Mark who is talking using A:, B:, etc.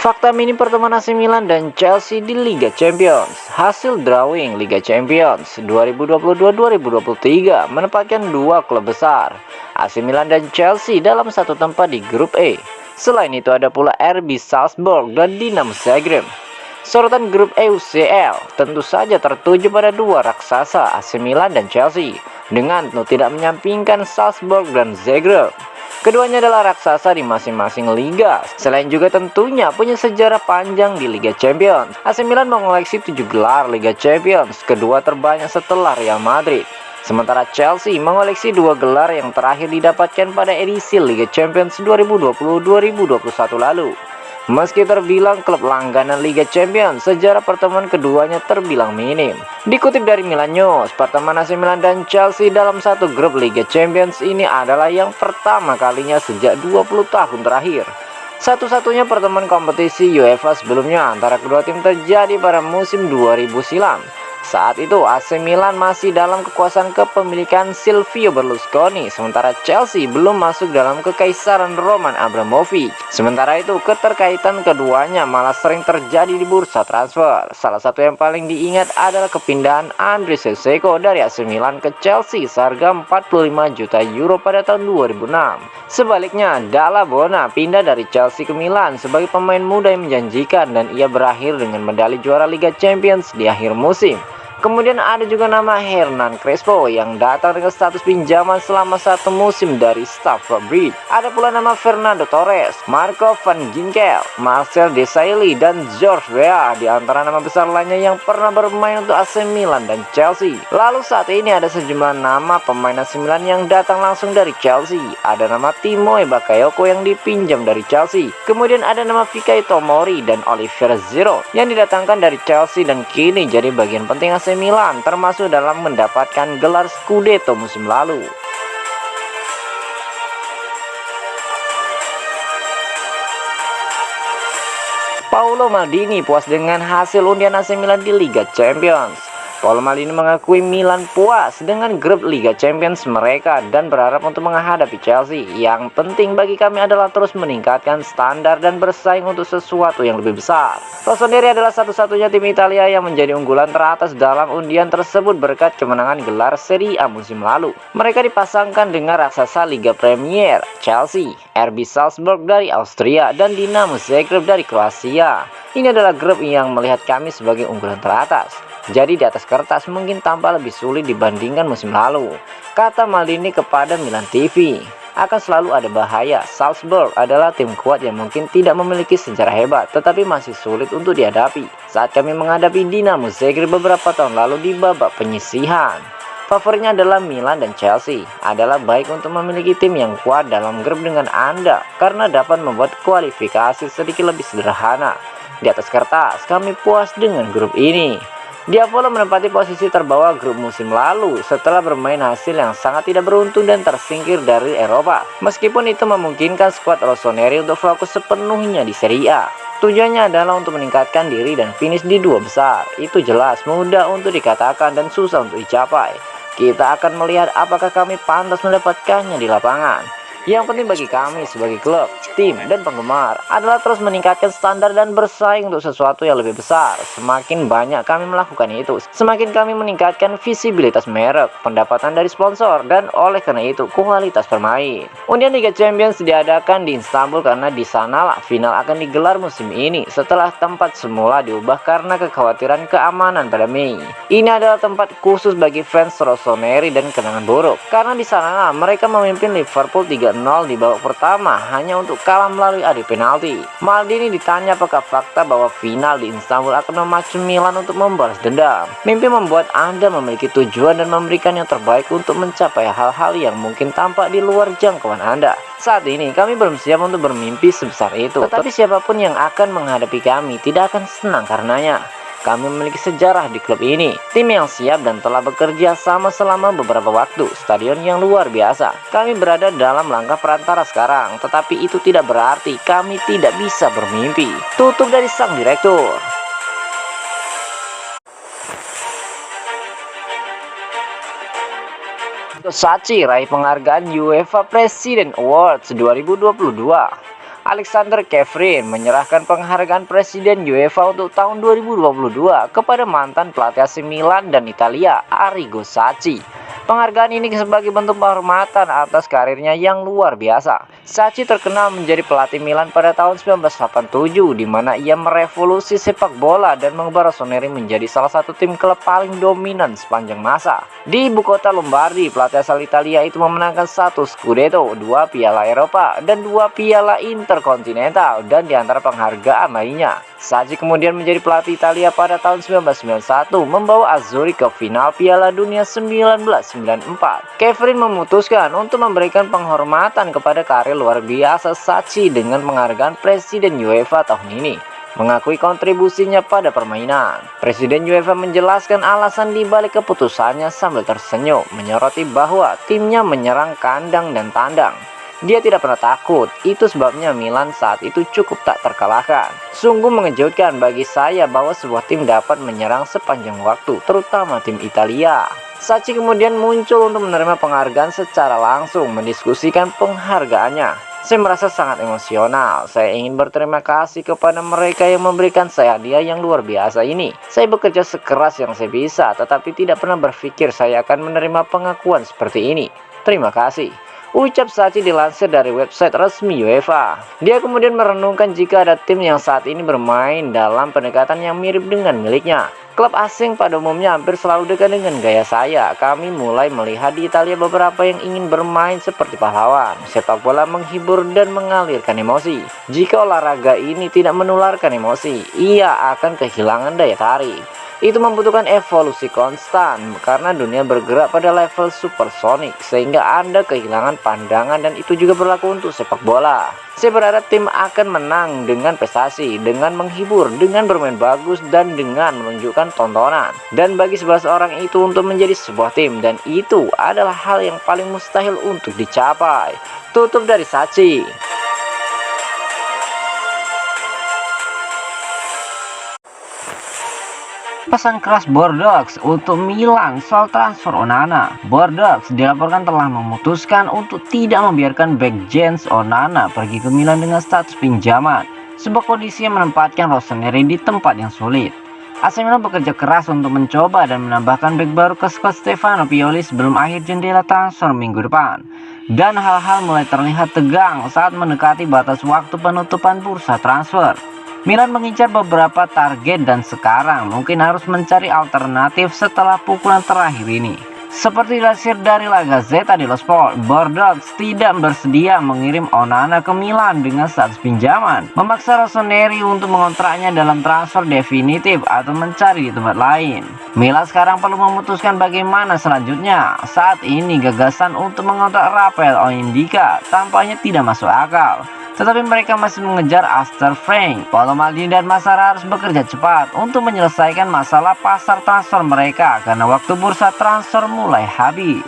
A: Fakta minim pertemuan AC Milan dan Chelsea di Liga Champions. Hasil drawing Liga Champions 2022-2023 menempatkan dua klub besar, AC Milan dan Chelsea, dalam satu tempat di grup E. Selain itu ada pula RB Salzburg dan Dinamo Zagreb. Sorotan grup E UCL tentu saja tertuju pada dua raksasa AC Milan dan Chelsea, dengan tentu tidak menyampingkan Salzburg dan Zagreb. Keduanya adalah raksasa di masing-masing liga. Selain juga tentunya punya sejarah panjang di Liga Champions. AC Milan mengoleksi 7 gelar Liga Champions, kedua terbanyak setelah Real Madrid. Sementara Chelsea mengoleksi 2 gelar yang terakhir didapatkan pada edisi Liga Champions 2020-2021 lalu. Meski terbilang klub langganan Liga Champions, sejarah pertemuan keduanya terbilang minim. Dikutip dari Milan News, pertemuan AC Milan dan Chelsea dalam satu grup Liga Champions ini adalah yang pertama kalinya sejak 20 tahun terakhir. Satu-satunya pertemuan kompetisi UEFA sebelumnya antara kedua tim terjadi pada musim 2000 silam. Saat itu AC Milan masih dalam kekuasaan kepemilikan Silvio Berlusconi, sementara Chelsea belum masuk dalam kekaisaran Roman Abramovich. Sementara itu keterkaitan keduanya malah sering terjadi di bursa transfer. Salah satu yang paling diingat adalah kepindahan Andriy Shevchenko dari AC Milan ke Chelsea seharga 45 juta euro pada tahun 2006. Sebaliknya, Dalla Bona pindah dari Chelsea ke Milan sebagai pemain muda yang menjanjikan, dan ia berakhir dengan medali juara Liga Champions di akhir musim. Kemudian ada juga nama Hernan Crespo yang datang dengan status pinjaman selama satu musim dari Stamford Bridge. Ada pula nama Fernando Torres, Marco van Ginkel, Marcel Desailly, dan George Weah di antara nama besar lainnya yang pernah bermain untuk AC Milan dan Chelsea. Lalu saat ini ada sejumlah nama pemain AC Milan yang datang langsung dari Chelsea. Ada nama Timo Bakayoko yang dipinjam dari Chelsea. Kemudian ada nama Fikayo Tomori dan Olivier Giroud yang didatangkan dari Chelsea dan kini jadi bagian penting AC Milan, termasuk dalam mendapatkan gelar Scudetto musim lalu. Paolo Maldini puas dengan hasil undian AC Milan di Liga Champions. Paolo Maldini mengakui Milan puas dengan grup Liga Champions mereka dan berharap untuk menghadapi Chelsea. Yang penting bagi kami adalah terus meningkatkan standar dan bersaing untuk sesuatu yang lebih besar. Rossoneri adalah satu-satunya tim Italia yang menjadi unggulan teratas dalam undian tersebut berkat kemenangan gelar Serie A musim lalu. Mereka dipasangkan dengan raksasa Liga Premier Chelsea, RB Salzburg dari Austria, dan Dinamo Zagreb dari Kroasia. Ini adalah grup yang melihat kami sebagai unggulan teratas. Jadi di atas kertas mungkin tampak lebih sulit dibandingkan musim lalu, kata Maldini kepada Milan TV. Akan selalu ada bahaya. Salzburg adalah tim kuat yang mungkin tidak memiliki sejarah hebat, tetapi masih sulit untuk dihadapi. Saat kami menghadapi Dinamo Zagreb beberapa tahun lalu di babak penyisihan, favoritnya adalah Milan dan Chelsea. Adalah baik untuk memiliki tim yang kuat dalam grup dengan Anda, karena dapat membuat kualifikasi sedikit lebih sederhana. Di atas kertas, kami puas dengan grup ini. Diavolo menempati posisi terbawah grup musim lalu setelah bermain hasil yang sangat tidak beruntung dan tersingkir dari Eropa. Meskipun itu memungkinkan skuad Rossoneri untuk fokus sepenuhnya di Serie A. Tujuannya adalah untuk meningkatkan diri dan finish di dua besar. Itu jelas mudah untuk dikatakan dan susah untuk dicapai. Kita akan melihat apakah kami pantas mendapatkannya di lapangan. Yang penting bagi kami sebagai klub, tim, dan penggemar adalah terus meningkatkan standar dan bersaing untuk sesuatu yang lebih besar. Semakin banyak kami melakukan itu, semakin kami meningkatkan visibilitas merek, pendapatan dari sponsor, dan oleh karena itu kualitas bermain. Undian Liga Champions diadakan di Istanbul karena di sanalah final akan digelar musim ini setelah tempat semula diubah karena kekhawatiran keamanan pada Mei. Ini adalah tempat khusus bagi fans Rossoneri dan kenangan buruk, karena di sanalah mereka memimpin Liverpool 3-0 2-0 di babak pertama hanya untuk kalah melalui adu penalti. Maldini ditanya apakah fakta bahwa final di Istanbul akan memacu Milan untuk membalas dendam. Mimpi membuat Anda memiliki tujuan dan memberikan yang terbaik untuk mencapai hal-hal yang mungkin tampak di luar jangkauan Anda. Saat ini kami belum siap untuk bermimpi sebesar itu, tetapi siapapun yang akan menghadapi kami tidak akan senang karenanya. Kami memiliki sejarah di klub ini, tim yang siap dan telah bekerja sama selama beberapa waktu, stadion yang luar biasa. Kami berada dalam langkah perantara sekarang, tetapi itu tidak berarti kami tidak bisa bermimpi. Tutup dari sang direktur. Sachi raih penghargaan UEFA President Awards 2022. Alexander Kevrin menyerahkan penghargaan Presiden UEFA untuk tahun 2022 kepada mantan pelatih AC Milan dan Italia, Arrigo Sacchi. Penghargaan ini sebagai bentuk penghormatan atas karirnya yang luar biasa. Sacchi terkenal menjadi pelatih Milan pada tahun 1987, di mana ia merevolusi sepak bola dan mengubah Rossoneri menjadi salah satu tim klub paling dominan sepanjang masa. Di ibu kota Lombardi, pelatih asal Italia itu memenangkan 1 Scudetto, 2 Piala Eropa, dan 2 Piala Interkontinental, dan di antara penghargaan lainnya. Sacchi kemudian menjadi pelatih Italia pada tahun 1991, membawa Azzurri ke final Piala Dunia 1994. Kevrin memutuskan untuk memberikan penghormatan kepada karir luar biasa Sacchi dengan penghargaan Presiden UEFA tahun ini, mengakui kontribusinya pada permainan. Presiden UEFA menjelaskan alasan dibalik keputusannya sambil tersenyum, menyoroti bahwa timnya menyerang kandang dan tandang. Dia tidak pernah takut, itu sebabnya Milan saat itu cukup tak terkalahkan. Sungguh mengejutkan bagi saya bahwa sebuah tim dapat menyerang sepanjang waktu, terutama tim Italia. Sacchi kemudian muncul untuk menerima penghargaan secara langsung, mendiskusikan penghargaannya. Saya merasa sangat emosional. Saya ingin berterima kasih kepada mereka yang memberikan saya hadiah yang luar biasa ini. Saya bekerja sekeras yang saya bisa, tetapi tidak pernah berpikir saya akan menerima pengakuan seperti ini. Terima kasih, ucap Sacchi dilansir dari website resmi UEFA. Dia kemudian merenungkan jika ada tim yang saat ini bermain dalam pendekatan yang mirip dengan miliknya. Klub asing pada umumnya hampir selalu dekat dengan gaya saya. Kami mulai melihat di Italia beberapa yang ingin bermain seperti pahlawan. Sepak bola menghibur dan mengalirkan emosi. Jika olahraga ini tidak menularkan emosi, ia akan kehilangan daya tarik. Itu membutuhkan evolusi konstan karena dunia bergerak pada level supersonik, sehingga Anda kehilangan pandangan, dan itu juga berlaku untuk sepak bola. Saya berharap tim akan menang dengan prestasi, dengan menghibur, dengan bermain bagus, dan dengan menunjukkan tontonan. Dan bagi 11 orang itu untuk menjadi sebuah tim, dan itu adalah hal yang paling mustahil untuk dicapai. Tutup dari Sacchi. Pesan keras Bordeaux untuk Milan soal transfer Onana. Bordeaux dilaporkan telah memutuskan untuk tidak membiarkan bek Jens Onana pergi ke Milan dengan status pinjaman, sebuah kondisi yang menempatkan Rossoneri di tempat yang sulit. AC Milan bekerja keras untuk mencoba dan menambahkan bek baru ke skuad Stefano Pioli sebelum akhir jendela transfer minggu depan. Dan hal-hal mulai terlihat tegang saat mendekati batas waktu penutupan bursa transfer. Milan mengincar beberapa target dan sekarang mungkin harus mencari alternatif setelah pukulan terakhir ini. Seperti dilansir dari La Gazzetta dello Sport, Bordeaux tidak bersedia mengirim Onana ke Milan dengan status pinjaman, memaksa Rossoneri untuk mengontraknya dalam transfer definitif atau mencari di tempat lain. Milan sekarang perlu memutuskan bagaimana selanjutnya. Saat ini gagasan untuk mengontrak Rafael Oindika tampaknya tidak masuk akal. Tetapi mereka masih mengejar Aster Frank. Paolo Maldini dan Massara harus bekerja cepat untuk menyelesaikan masalah pasar transfer mereka karena waktu bursa transfer mulai habis.